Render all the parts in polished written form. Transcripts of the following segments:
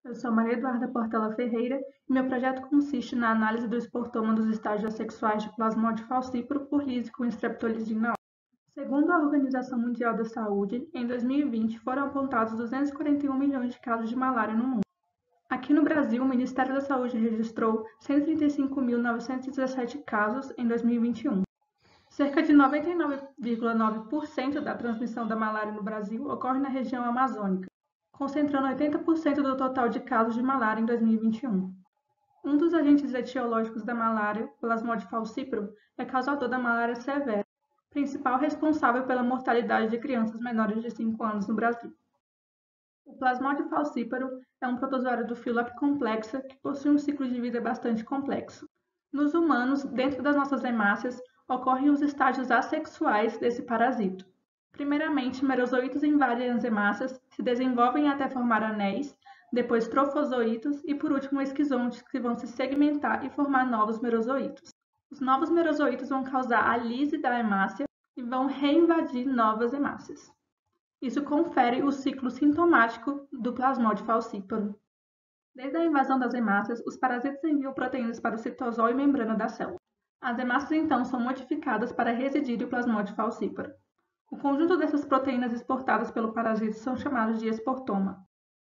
Eu sou Maria Eduarda Portela Ferreira e meu projeto consiste na análise do esportoma dos estágios assexuais de Plasmode falciparum por lise com streptolizina. Segundo a Organização Mundial da Saúde, em 2020 foram apontados 241 milhões de casos de malária no mundo. Aqui no Brasil, o Ministério da Saúde registrou 135.917 casos em 2021. Cerca de 99,9% da transmissão da malária no Brasil ocorre na região amazônica, concentrando 80% do total de casos de malária em 2021. Um dos agentes etiológicos da malária, Plasmode falciparum, é causador da malária severa, principal responsável pela mortalidade de crianças menores de 5 anos no Brasil. O Plasmode falciparum é um protozoário do filo Apicomplexa que possui um ciclo de vida bastante complexo. Nos humanos, dentro das nossas hemácias, ocorrem os estágios assexuais desse parasito. Primeiramente, merozoítos em várias hemácias se desenvolvem até formar anéis, depois trofozoítos e, por último, esquizontes que vão se segmentar e formar novos merozoítos. Os novos merozoítos vão causar a lise da hemácia e vão reinvadir novas hemácias. Isso confere o ciclo sintomático do Plasmode falciparum. Desde a invasão das hemácias, os parasitas enviam proteínas para o citosol e membrana da célula. As hemácias então são modificadas para residir o Plasmode falciparum. O conjunto dessas proteínas exportadas pelo parasito são chamados de esportoma.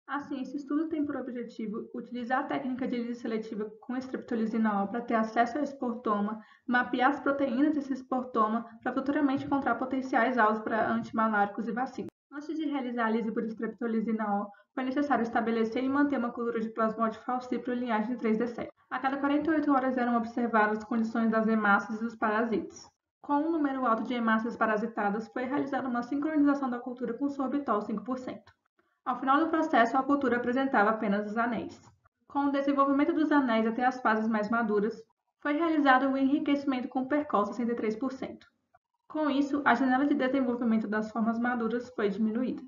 Assim, esse estudo tem por objetivo utilizar a técnica de lise seletiva com streptolizina para ter acesso ao esportoma, mapear as proteínas desse esportoma para futuramente encontrar potenciais alvos para antimaláricos e vacinas. Antes de realizar a lise por streptolizina foi necessário estabelecer e manter uma cultura de Plasmode falciparum linhagem 3D7. A cada 48 horas eram observadas as condições das hemácias e dos parasitas. Com um número alto de hemácias parasitadas, foi realizada uma sincronização da cultura com sorbitol 5%. Ao final do processo, a cultura apresentava apenas os anéis. Com o desenvolvimento dos anéis até as fases mais maduras, foi realizado o enriquecimento com percol 63%. Com isso, a janela de desenvolvimento das formas maduras foi diminuída.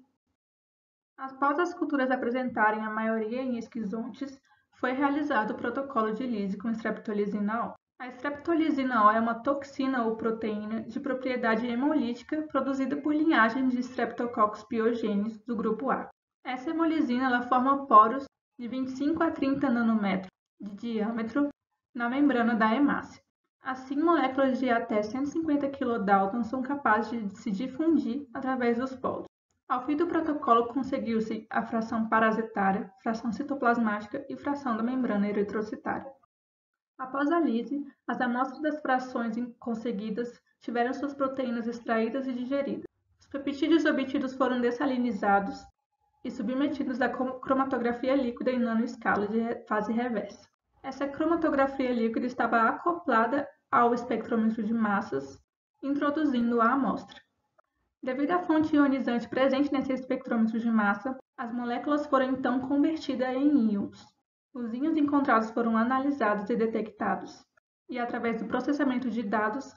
Após as culturas apresentarem a maioria em esquizontes, foi realizado o protocolo de lise com streptolizina. A streptolizina é uma toxina ou proteína de propriedade hemolítica produzida por linhagem de Streptococcus pyogenes do grupo A. Essa hemolisina forma poros de 25 a 30 nanômetros de diâmetro na membrana da hemácia. Assim, moléculas de até 150 kDa são capazes de se difundir através dos poros. Ao fim do protocolo, conseguiu-se a fração parasitária, fração citoplasmática e fração da membrana eritrocitária. Após a lise, as amostras das frações conseguidas tiveram suas proteínas extraídas e digeridas. Os peptídeos obtidos foram dessalinizados e submetidos à cromatografia líquida em nanoescala de fase reversa. Essa cromatografia líquida estava acoplada ao espectrômetro de massas, introduzindo a amostra. Devido à fonte ionizante presente nesse espectrômetro de massa, as moléculas foram então convertidas em íons. Os íons encontrados foram analisados e detectados, e através do processamento de dados,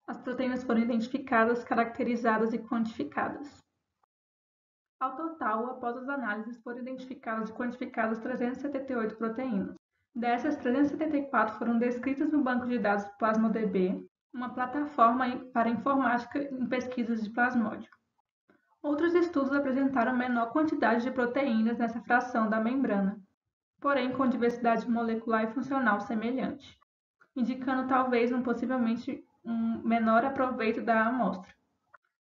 as proteínas foram identificadas, caracterizadas e quantificadas. Ao total, após as análises, foram identificadas e quantificadas 378 proteínas. Dessas, 374 foram descritas no banco de dados PlasmoDB, uma plataforma para informática em pesquisas de plasmódio. Outros estudos apresentaram menor quantidade de proteínas nessa fração da membrana, porém com diversidade molecular e funcional semelhante, indicando talvez possivelmente um menor aproveito da amostra.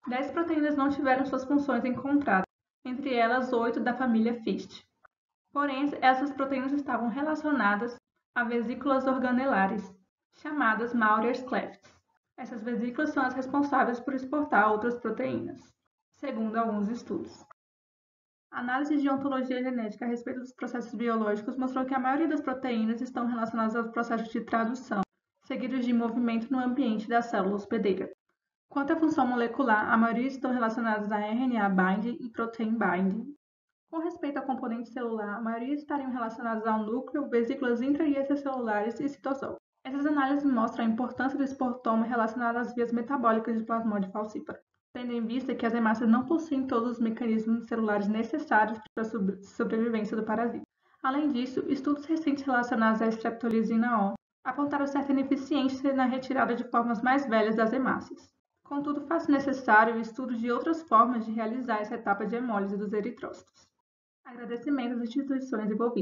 10 proteínas não tiveram suas funções encontradas, entre elas 8 da família FIST. Porém, essas proteínas estavam relacionadas a vesículas organelares, chamadas Maurer clefts. Essas vesículas são as responsáveis por exportar outras proteínas, segundo alguns estudos. A análise de ontologia genética a respeito dos processos biológicos mostrou que a maioria das proteínas estão relacionadas aos processos de tradução, seguidos de movimento no ambiente da célula hospedeira. Quanto à função molecular, a maioria estão relacionadas a RNA binding e protein binding. Com respeito ao componente celular, a maioria estariam relacionadas ao núcleo, vesículas intra- e extracelulares e citosol. Essas análises mostram a importância do esportoma relacionado às vias metabólicas de Plasmode falciparum, tendo em vista que as hemácias não possuem todos os mecanismos celulares necessários para a sobrevivência do parasita. Além disso, estudos recentes relacionados à streptolizina apontaram certa ineficiência na retirada de formas mais velhas das hemácias. Contudo, faz necessário o estudo de outras formas de realizar essa etapa de hemólise dos eritrócitos. Agradecimento às instituições envolvidas.